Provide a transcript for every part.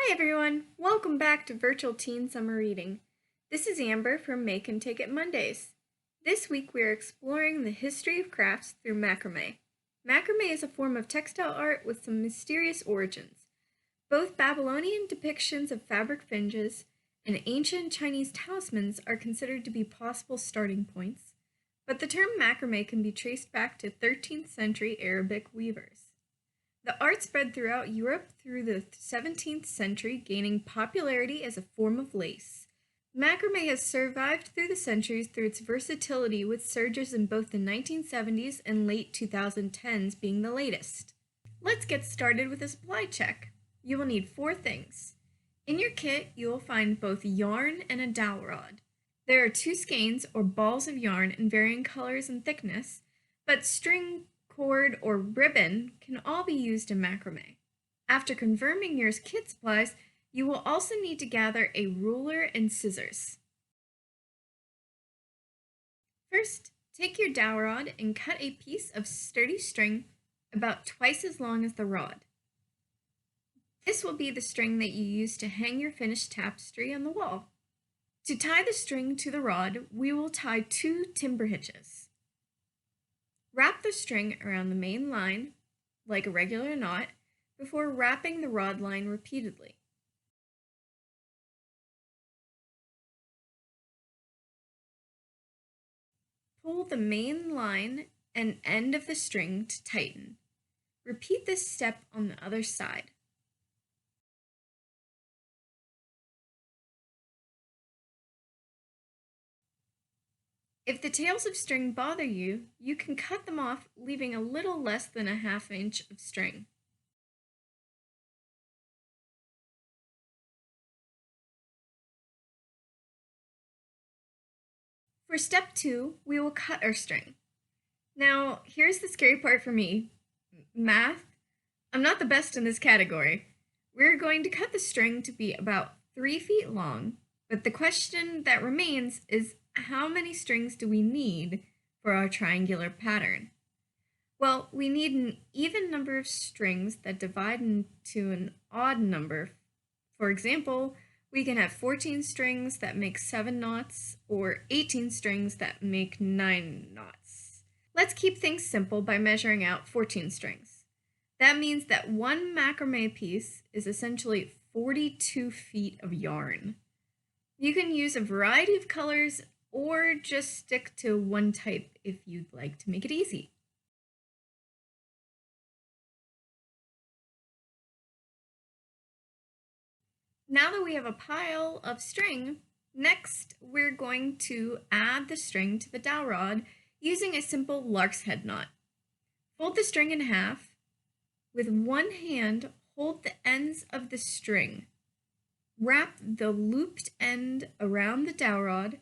Hi everyone! Welcome back to Virtual Teen Summer Reading. This is Amber from Make and Take It Mondays. This week we are exploring the history of crafts through macrame. Macrame is a form of textile art with some mysterious origins. Both Babylonian depictions of fabric fringes and ancient Chinese talismans are considered to be possible starting points, but the term macrame can be traced back to 13th century Arabic weavers. The art spread throughout Europe through the 17th century, gaining popularity as a form of lace. Macrame has survived through the centuries through its versatility, with surges in both the 1970s and late 2010s being the latest. Let's get started with a supply check. You will need 4 things. In your kit, you will find both yarn and a dowel rod. There are 2 skeins or balls of yarn in varying colors and thickness, but string, cord, or ribbon can all be used in macrame. After confirming your kit supplies, you will also need to gather a ruler and scissors. First, take your dowel rod and cut a piece of sturdy string about twice as long as the rod. This will be the string that you use to hang your finished tapestry on the wall. To tie the string to the rod, we will tie 2 timber hitches. Wrap the string around the main line, like a regular knot, before wrapping the rod line repeatedly. Pull the main line and end of the string to tighten. Repeat this step on the other side. If the tails of string bother you, you can cut them off, leaving a little less than a ½ inch of string. For step 2, we will cut our string. Now, here's the scary part for me. Math. I'm not the best in this category. We're going to cut the string to be about 3 feet long, but the question that remains is, how many strings do we need for our triangular pattern? Well, we need an even number of strings that divide into an odd number. For example, we can have 14 strings that make 7 knots, or 18 strings that make 9 knots. Let's keep things simple by measuring out 14 strings. That means that one macrame piece is essentially 42 feet of yarn. You can use a variety of colors or just stick to one type if you'd like to make it easy. Now that we have a pile of string, next we're going to add the string to the dowel rod using a simple lark's head knot. Fold the string in half. With one hand, hold the ends of the string. Wrap the looped end around the dowel rod.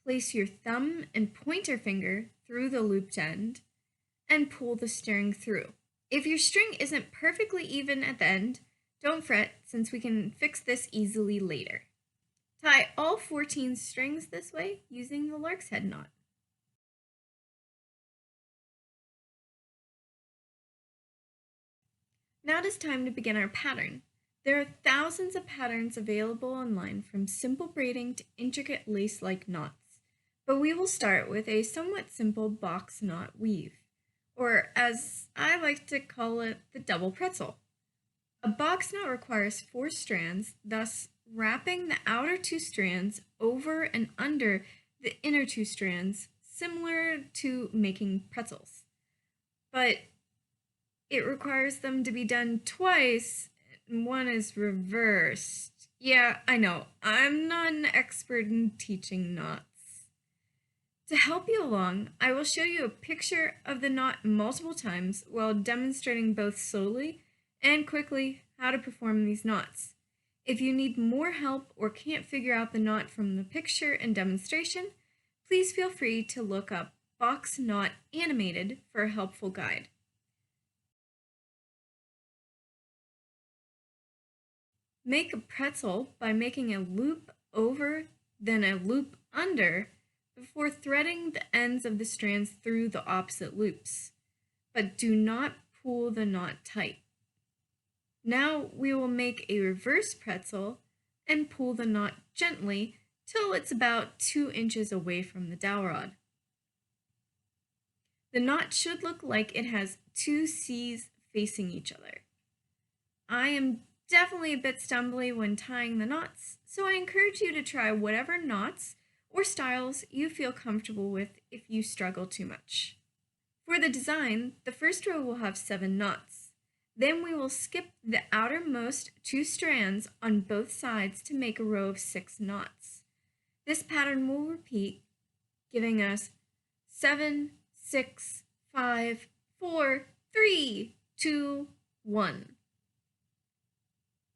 Place your thumb and pointer finger through the looped end and pull the string through. If your string isn't perfectly even at the end, don't fret, since we can fix this easily later. Tie all 14 strings this way using the lark's head knot. Now it is time to begin our pattern. There are thousands of patterns available online, from simple braiding to intricate lace-like knots. But we will start with a somewhat simple box knot weave, or as I like to call it, the double pretzel. A box knot requires 4 strands, thus wrapping the outer 2 strands over and under the inner 2 strands, similar to making pretzels. But it requires them to be done twice, and one is reversed. Yeah, I know, I'm not an expert in teaching knots. To help you along, I will show you a picture of the knot multiple times while demonstrating both slowly and quickly how to perform these knots. If you need more help or can't figure out the knot from the picture and demonstration, please feel free to look up Box Knot Animated for a helpful guide. Make a pretzel by making a loop over, then a loop under, before threading the ends of the strands through the opposite loops, but do not pull the knot tight. Now we will make a reverse pretzel and pull the knot gently till it's about 2 inches away from the dowel rod. The knot should look like it has two C's facing each other. I am definitely a bit stumbly when tying the knots, so I encourage you to try whatever knots or styles you feel comfortable with if you struggle too much. For the design, the first row will have 7 knots. Then we will skip the outermost 2 strands on both sides to make a row of 6 knots. This pattern will repeat, giving us 7, 6, 5, 4, 3, 2, 1.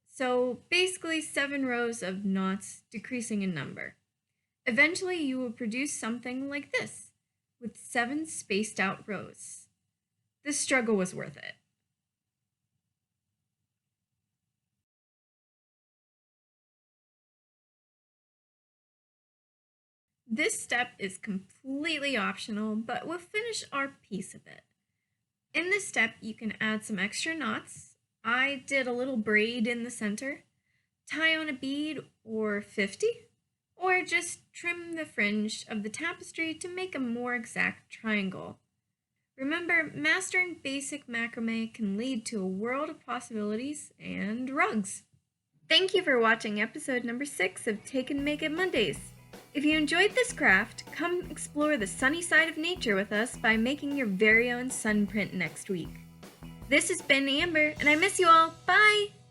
So basically 7 rows of knots decreasing in number. Eventually you will produce something like this, with 7 spaced out rows. The struggle was worth it. This step is completely optional, but we'll finish our piece of it. In this step, you can add some extra knots. I did a little braid in the center, tie on a bead or 50, or just trim the fringe of the tapestry to make a more exact triangle. Remember, mastering basic macrame can lead to a world of possibilities and rugs. Thank you for watching episode number 6 of Take and Make It Mondays. If you enjoyed this craft, come explore the sunny side of nature with us by making your very own sun print next week. This has been Amber, and I miss you all. Bye!